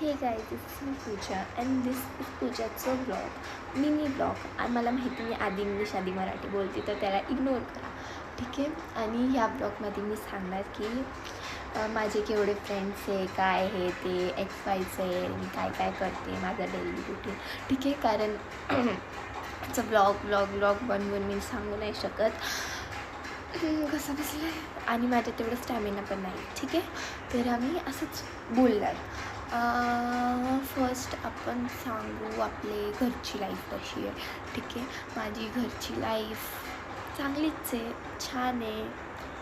हे guys, this is me Pooja and this is पूजाचं blog, mini blog. आणि मला माहिती मी आधी इंग्लिश आधी मराठी बोलते, तर त्याला इग्नोर करा, ठीक आहे. आणि ह्या ब्लॉगमध्ये मी सांगणार की माझे केवढे फ्रेंड्स आहे, काय आहे ते, एक्स वायचं आहे, मी काय काय करते, माझा डेली रुटीन, ठीक आहे. कारण असं ब्लॉग बनवून मी सांगू नाही शकत, कसं बसलं आहे आणि माझ्या तेवढं स्टॅमिना पण नाही, ठीक आहे. तर आम्ही असंच बोलणार. फर्स्ट आपण सांगू आपले घरची लाईफ कशी आहे, ठीक आहे. माझी घरची लाईफ चांगलीच आहे, छान आहे,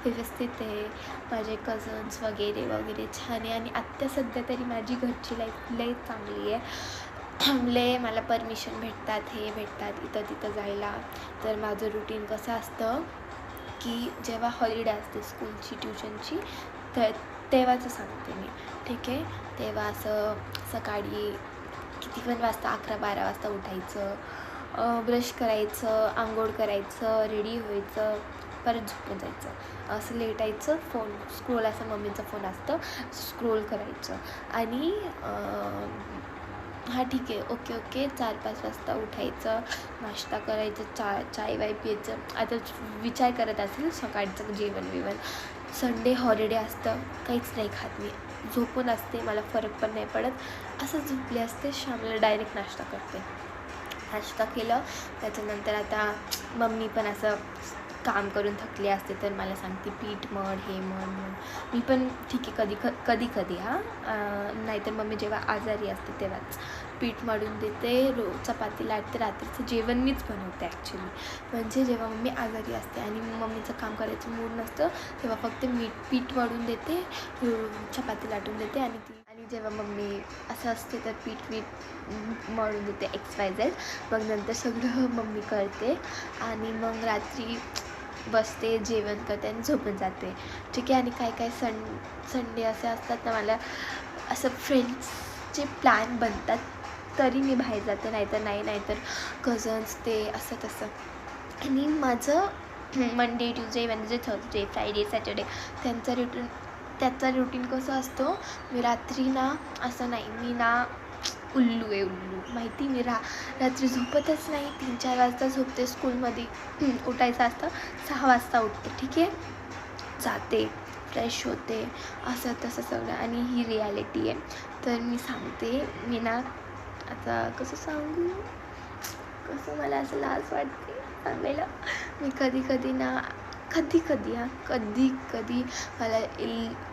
व्यवस्थित आहे. माझे कझन्स वगैरे वगैरे छान आहे. आणि आत्ता सध्या तरी माझी घरची लाईफ लई चांगली आहे. लय मला परमिशन भेटतात, हे भेटतात इथं तिथं जायला. तर माझं रुटीन कसं असतं की जेव्हा हॉलिडे असते स्कूलची, ट्युशनची, तर तेव्हाचं सांगते मी, ठीक आहे. तेव्हा असं सकाळी किती पण वाजता, 11-12 वाजता उठायचं, ब्रश करायचं, आंघोळ करायचं, रेडी व्हायचं, परत झोपून जायचं, असं लेटायचं, फोन स्क्रोल, असं मम्मीचं फोन असतं, स्क्रोल करायचं. आणि हां ठीक आहे, ओके 4-5 वाजता उठायचं, नाश्ता करायचं, चाय वाय प्यायचं. आता विचार करत असेल सकाळचं जेवण संडे हॉलिडे असतं, काहीच नाही खात मी, झोपून असते, मला फरक पण नाही पडत. असं झोपले असते, शामला डायरेक्ट नाश्ता करते. नाश्ता केलं त्याच्यानंतर आता मम्मी पण असं काम करून थकली असते, तर मला सांगते पीठ मळ, हे मळ. मी पण ठीक आहे, कधी नाहीतर मम्मी जेव्हा आजारी असते तेव्हाच पीठ मळून देते, चपाती लाटते, रात्रीचं जेवण मीच बनवते ॲक्च्युली. म्हणजे जेव्हा मम्मी आजारी असते आणि मम्मीचं काम करायचं मूड नसतं, तेव्हा फक्त पीठ मळून देते, चपाती लाटून देते. आणि जेव्हा मम्मी असं असते तर पीठ मळून देते XYZ. मग नंतर सगळं मम्मी करते आणि मग रात्री बसते, जेवण करते आणि झोपून जाते, ठीक आहे. आणि काय संडे असे असतात ना, मला असं फ्रेंड्सचे प्लॅन बनतात तरी मी बाहेर जाते, नाहीतर कझन्स ते असं तसं. आणि माझं Monday, Tuesday, Wednesday, Thursday, Friday, Saturday त्याचा रुटीन कसं असतो. मी रात्री ना असं नाही, मी ना उल्लू माहिती, मी रात्री झोपतच नाही, 3-4 वाजता झोपते. स्कूलमध्ये उठायचं असतं 6 वाजता उठते, ठीक आहे. जाते, फ्रेश होते, असं तसं सगळं. आणि ही रिॲलिटी आहे. तर मी सांगते, मी ना आता कसं सांगू, मला असं लाज वाटते सांगायला. मी कधी मला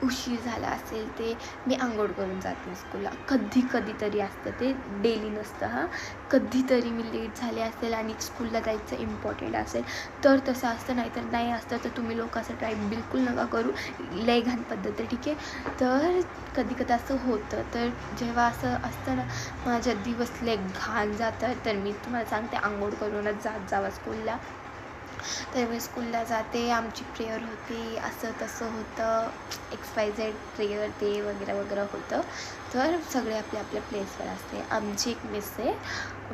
उशीर झाला असेल, ते मी आंघोळ करून जाते स्कूलला. कधी तरी असतं ते, डेली नसतं. कधीतरी मी लेट झाले असेल आणि स्कूलला जायचं इम्पॉर्टंट असेल तर तसं असतं, नाहीतर नाही असतं. तर तुम्ही लोक असं ट्राय बिलकुल नका करू, लय घाण पद्धत आहे, ठीक आहे. तर कधी असं होतं. तर जेव्हा असं असतं ना, माझ्या दिवस लय घाण जातं, तर मी तुम्हाला सांगते आंघोळ करूनच जावा स्कूलला. तर मी स्कूलला जाते, आमची प्रेयर होती, असं तसं होतं, XYZ प्रेयर ते वगैरे होतं. तर सगळे आपल्या प्लेसवर असते. आमची एक मिस आहे,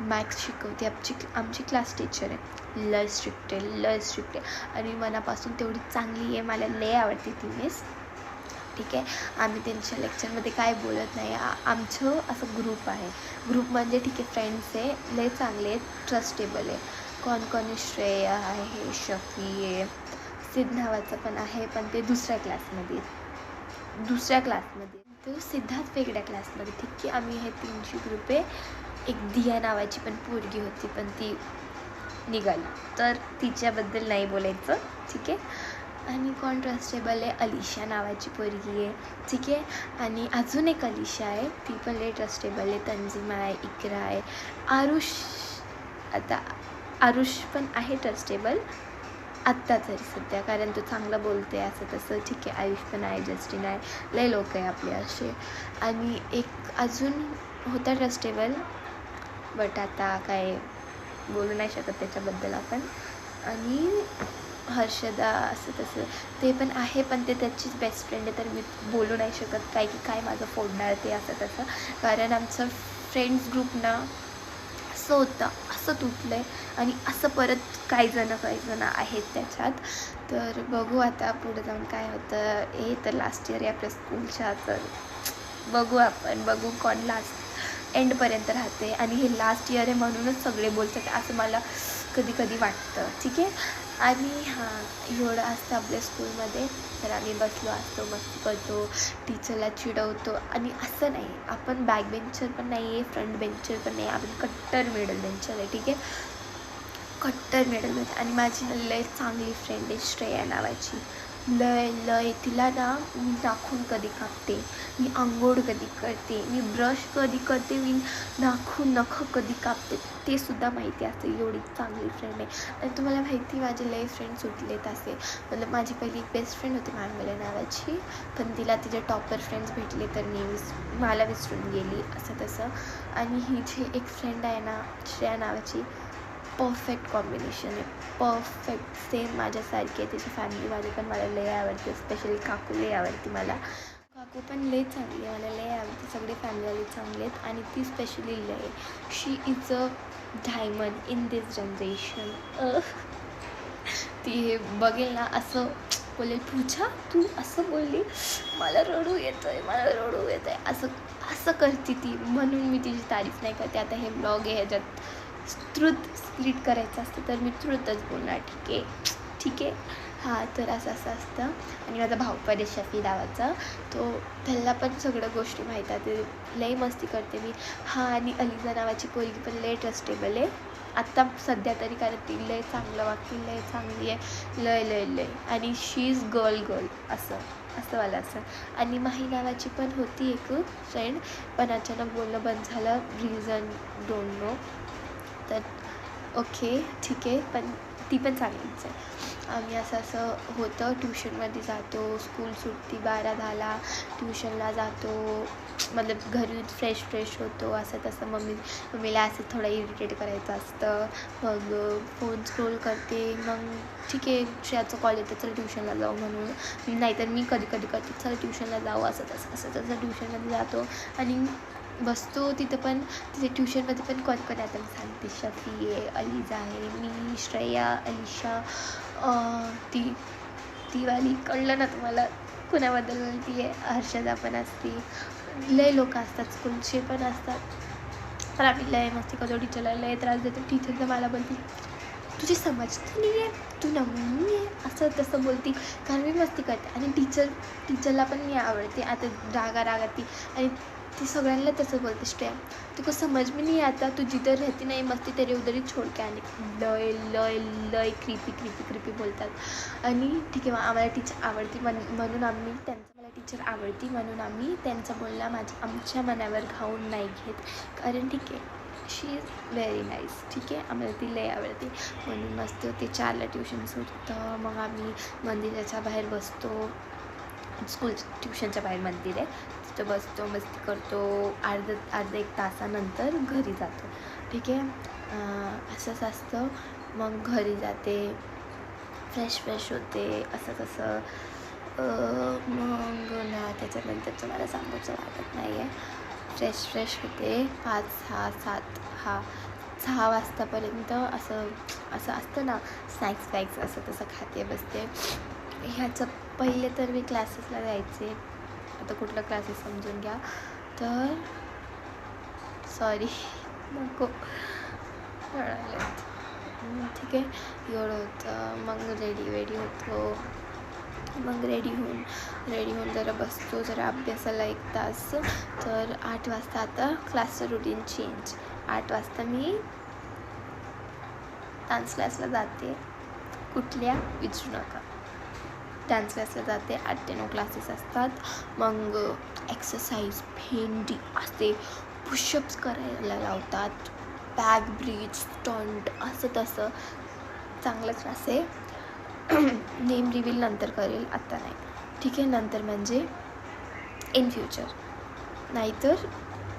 मॅथ्स शिकवते, आमची क्लास टीचर आहे, लय स्ट्रिक्ट आहे आणि मनापासून तेवढी चांगली आहे, मला लय आवडते ती मिस, ठीक आहे. आम्ही त्यांच्या लेक्चरमध्ये काय बोलत नाही. आमचं असं ग्रुप आहे, ग्रुप म्हणजे ठीक आहे, फ्रेंड्स आहे, लय चांगले आहेत, ट्रस्टेबल आहे. कोण श्रेय आहे, शफी आहे, सिद्ध नावाचं पण आहे, पण ते दुसऱ्या क्लासमध्ये, तो सिद्धार्थ वेगळ्या क्लासमध्ये, ठीक आहे. आम्ही हे 3ची ग्रुप आहे. एक दिया नावाची पण पोरगी होती, पण ती निघाली, तर तिच्याबद्दल नाही बोलायचं, ठीक आहे. आणि कोण ट्रस्टेबल आहे, अलिशा नावाची पोरगी आहे, ठीक आहे. आणि अजून एक अलिशा आहे, ती पण लय ट्रस्टेबल आहे. तंजिमा आहे, इकरा आहे, आरुष पण आहे ट्रस्टेबल आत्ता तरी सध्या, कारण तो चांगलं बोलते, असं तसं, ठीक आहे. आयुष पण आहे, जस्टिन आहे, लय लोक आहे आपले असे. आणि एक अजून होता ट्रस्टेबल, बट आता काय बोलू नाही शकत त्याच्याबद्दल आपण. आणि हर्षदा, असं तसं ते पण आहे, पण ते त्याचीच बेस्ट फ्रेंड आहे, तर मी बोलू नाही शकत काय माझं फोडणार ते, असं तसं. कारण आमचं फ्रेंड्स ग्रुप ना असं होतं, असं तुटलं आहे आणि असं परत काही जण आहेत त्याच्यात. तर बघू आता पुढे जाऊन काय होतं. हे तर लास्ट इयर आहे आपल्या स्कूलच्या, तर बघू आपण, बघू कोण लास्ट एंडपर्यंत राहते. आणि हे लास्ट इयर आहे म्हणूनच सगळे बोलतात असं मला कधी कधी वाटतं. ठीक आहे. आणि हां, एवढं असतं आपल्या स्कूलमध्ये. तर आम्ही बसलो असतो, मस्ती करतो, टीचरला चिडवतो. आणि असं नाही, आपण बॅक बेंचर पण नाही आहे, फ्रंट बेंचर पण नाही, आपण कट्टर मिडल बेंचर आहे. ठीक आहे, कट्टर मिडल बेंचर. आणि माझी लय चांगली फ्रेंड आहे श्रेया नावाची. लय तिला ना मी नाखून कधी कापते, मी आंघोळ कधी करते, मी ब्रश कधी करते, मी नखं कधी कापते ते सुद्धा माहिती असते. एवढी चांगली फ्रेंड आहे. आणि तुम्हाला माहिती माझे लय फ्रेंड सुटलेत असे. मतलब माझी पहिली एक बेस्ट फ्रेंड होती मांगले नावाची, पण तिला तिचे टॉपर फ्रेंड्स भेटले तर मला विसरून गेली असं तसं. आणि ही जी एक फ्रेंड आहे ना श्रेया नावाची, परफेक्ट कॉम्बिनेशन आहे, परफेक्ट सेम माझ्यासारखी आहे. त्याची फॅमिलीमध्ये पण मला लय आवडते, स्पेशली काकू लय आवडते मला. काकू पण लय चांगली आहे, मला लय आवडते. सगळे फॅमिलीवाले चांगले आहेत आणि ती स्पेशली लय, she is a diamond in this generation. ती हे बघेल ना असं बोलेल, पूजा तू असं बोलली, मला रडू येतं आहे असं असं करते ती. म्हणून मी तिची तारीफ नाही करते. आता हे ब्लॉग आहे, ह्याच्यात ट्रुथ स्प्लिट करायचं असतं तर मी ट्रुथच बोलणार. ठीक आहे. हां, तर असं असतं. आणि माझा भाऊ पण आहे शफी नावाचा, त्याला पण सगळ्या गोष्टी माहीत आहेत. लय मस्ती करते मी. हां, आणि अलिजा नावाची पोरगी पण लय ट्रस्टेबल आहे आत्ता सध्या तरी, कारण ती लय चांगलं वागते, लय चांगली आहे, लय. आणि शी इज गर्ल असं वाला असं. आणि माही नावाची पण होती एक फ्रेंड, पण अचानक बोलणं बंद झालं, रिझन डोंट नो. तर ओके, ठीक आहे, पण ती पण चांगलीच आहे. आम्ही असं होतं, ट्युशनमध्ये जातो, स्कूल सुटती 12-10ला, ट्युशनला जातो, मतलब घरी फ्रेश होतो असं तसं. मम्मीला असं थोडं इरिटेट करायचं असतं. मग फोन स्क्रोल करते. मग ठीक आहे, श्रेयाचं कॉल येतं, चल ट्युशनला जाऊ म्हणून. नाहीतर मी कधी करते, चल ट्युशनला जाऊ असं तसं ट्युशनमध्ये जातो आणि बसतो तिथं. पण तिथे ट्युशनमध्ये पण कोण आता मी सांगते, शफी आहे, अलिजा आहे, मी, श्रेया, अलिशा, ती वाली कळलं ना तुम्हाला कुणाबद्दल बोलती आहे, हर्षदा पण असते, लय लोक असतात, स्कूलचे पण असतात. पण आम्ही लय मस्ती करतो, टीचरला लय त्रास देतो. टीचर तर मला बोलती, तुझी समजती नाही आहे, तू नवीन आहे असं तसं बोलती, कारण मी मस्ती करते. आणि टीचरला पण मी आवडते. आता रागाती आणि ती सगळ्यांना तसं बोलते, श्रेया तुको समझ में नहीं आता, तू जिधर रहती नाही मस्ती तेरे उधर ही छोड़ के आने. लय क्रिपी बोलतात. आणि ठीक आहे, आम्हाला टीचर आवडती म्हणून आम्ही मला टीचर आवडती म्हणून आम्ही त्यांचं बोलणं आमच्या मनावर घाऊन नाही घेत, कारण ठीक आहे, शी इज व्हेरी नाईस. ठीक आहे, आम्हाला ती लय आवडते म्हणून मस्त होते. 4ला ट्युशन सुटतं, मग आम्ही मंदिराच्या बाहेर बसतो, स्कूल ट्युशनच्या बाहेर मंदिर आहे, तिथं बसतो, मस्ती करतो. अर्धा एक तासानंतर घरी जातो. ठीक आहे, असंच असतं. मग घरी जाते, फ्रेश होते असं तसं. मग ना त्याच्यानंतरचं मला सांगायचं वाटत नाही आहे. फ्रेश होते 5, 6, 7 6 वाजतापर्यंत असं असतं ना, स्नॅक्स असं तसं खाते बसते. ह्याचं पहिले तर मी क्लासेसला जायचे, आता कुठलं क्लासेस समजून घ्या. तर सॉरी नको म्हणाले. ठीक आहे, एवढं होतं. मग रेडी होतो. मग रेडी होऊन जरा बसतो, जरा अभ्यासाला 1 तास. तर 8 वाजता आता क्लासचं रुटीन चेंज. 8 वाजता मी डान्स क्लासला जाते. कुठल्या विचारू नका, डान्स क्लासला जाते. 8 ते 9 क्लासेस असतात. मग एक्सरसाइज भेंडी असते, पुशअप्स करायला लावतात, बॅक ब्रिज, स्टंट असं तसं. चांगलं क्लास आहे. नेम रिव्हील नंतर करेल, आत्ता नाही. ठीक आहे, नंतर म्हणजे इन फ्युचर, नाहीतर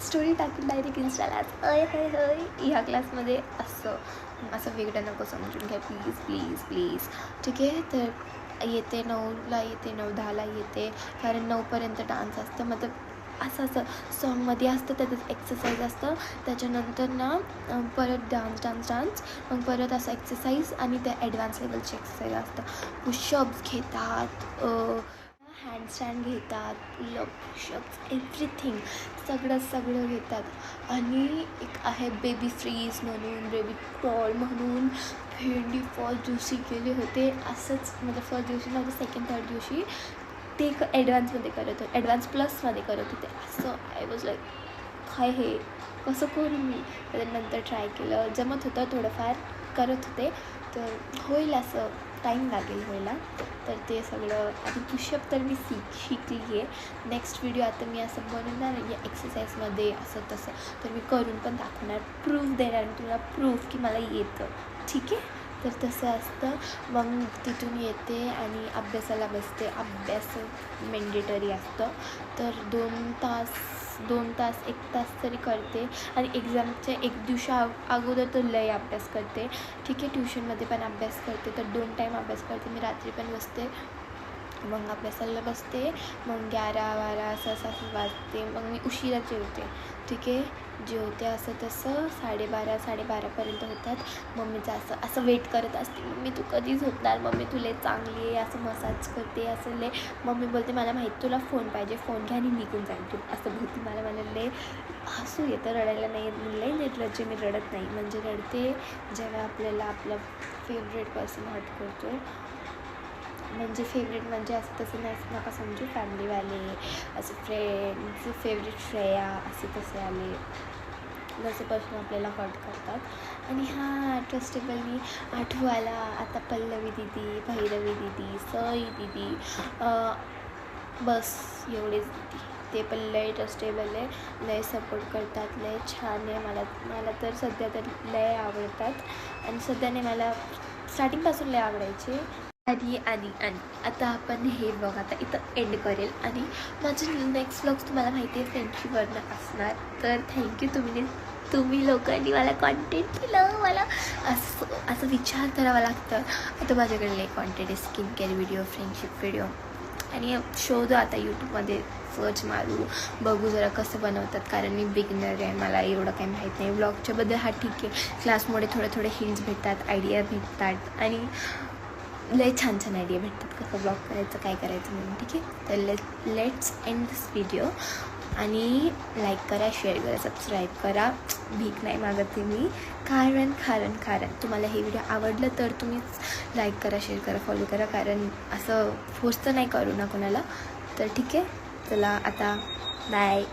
स्टोरी टाकून डायरेक्ट इंस्टाला हय ह्या क्लासमध्ये असं वेगळं नको समजून घ्या, प्लीज. ठीक आहे, तर येते 9ला येते, 9-10ला येते, कारण 9पर्यंत डान्स असतं. मतलब असं सॉन्गमध्ये असतं, त्यातच एक्सरसाइज असतं. त्याच्यानंतर ना परत डान्स, मग परत असं एक्सरसाइज आणि त्या ॲडव्हान्स लेवलची एक्सरसाइज असतं. पुशअप्स घेतात, हँडस्टँड घेतात, पुलअप, पुशअप्स, एव्हरीथिंग सगळं घेतात. आणि एक आहे बेबी फ्रीज म्हणून, बेबी क्रॉल म्हणून. भेंडी फर्स्ट दिवशी केले होते असंच, म्हणजे फर्स्ट दिवशी नव्हतं, सेकंड थर्ड दिवशी ते ॲडव्हान्समध्ये करत होते, ॲडव्हान्स प्लसमध्ये करत होते. असं आय वॉज लाईक काय हे कसं करू मी. त्याच्यानंतर ट्राय केलं, जमत होतं थोडंफार, करत होते. तर होईल, असं टाईम लागेल व्हायला. तर ते सगळं आधी पुशअप तर मी शिकली आहे. नेक्स्ट व्हिडिओ आता मी असं बनवणार या एक्सरसाइजमध्ये असं तसं, तर मी करून पण दाखवणार, प्रूफ देणार मी तुम्हाला, प्रूफ की मला येतं. ठीक आहे. तर तसं असतं. मग तिथून येते आणि अभ्यासाला बसते. अभ्यास मेंडेटरी असतं. तर 2 तास 1 तास तरी करते. आणि एक्झामच्या एक दिवसा अगोदर तर लय अभ्यास करते. ठीक आहे. ट्युशनमध्ये पण अभ्यास करते. तर 2 टाईम अभ्यास करते मी. रात्री पण बसते, मग अभ्यासाला बसते. मग 11-12 असं वाजते. मग मी उशिरा जेवते. ठीक आहे. जेवते असं तसं 12:30 होतात. मम्मीचं असं वेट करत असते, मम्मी तू कधी झोपणार, मम्मी तू लय चांगली आहे, असं मसाज करते असं लय. मम्मी बोलते मला माहीत तुला फोन पाहिजे, फोन घ्या आणि निघून जाईल तू, असं बोलते. मला लय हसू येतं, रडायला नाही येत, लय निर्लज्ज. मी रडत नाही, म्हणजे रडते जेव्हा आपल्याला आपलं फेवरेट पर्सन हर्ट करतो. म्हणजे फेवरेट म्हणजे असं तसं नका समजू, फॅमिलीवाले असे, फ्रेंड्स, फेवरेट श्रेया असे तसे आले जसेपासून आपल्याला हर्ट करतात. आणि ट्रस्टेबली आठवू आला आता, पल्लवी दिदी, भैरवी दिदी, सई दिदी, बस एवढेच दिदी. ते पण लय ट्रस्टेबल आहे, लय सपोर्ट करतात, लय छान आहे. मला तर सध्या तर लय आवडतात. आणि सध्या नाही, मला स्टार्टिंगपासून लय आवडायचे. आणि आता आपण हे ब्लॉग आता इथं एंड करेल. आणि माझे नेक्स्ट ब्लॉग्स तुम्हाला माहिती आहे फ्रेंडशिपवरनं असणार. तर थँक्यू तुम्ही लोकांनी मला कॉन्टेंट केलं. मला असं विचार करावा लागतं. आता माझ्याकडे लय कॉन्टेंट आहे, skin care video, friendship video. आणि शोधू आता यूट्यूबमध्ये सर्च मारू, बघू जरा कसं बनवतात. कारण मी बिगिनर आहे, मला एवढं काही माहीत नाही ब्लॉगच्याबद्दल. ठीक आहे, क्लासमुळे थोडे हिंट्स भेटतात, आयडिया भेटतात. आणि लय छान आयडिया भेटतात कसं ब्लॉग करायचं, काय करायचं म्हणून. ठीक आहे. तर लेट्स एंड दिस व्हिडिओ. आणि लाईक करा, शेअर करा, सबस्क्राईब करा. भीक नाही मागते मी, कारण तुम्हाला हे व्हिडिओ आवडलं तर तुम्हीच लाईक करा, शेअर करा, फॉलो करा. कारण असं फोर्स तर नाही करू ना कोणाला. तर ठीक आहे, चला आता बाय.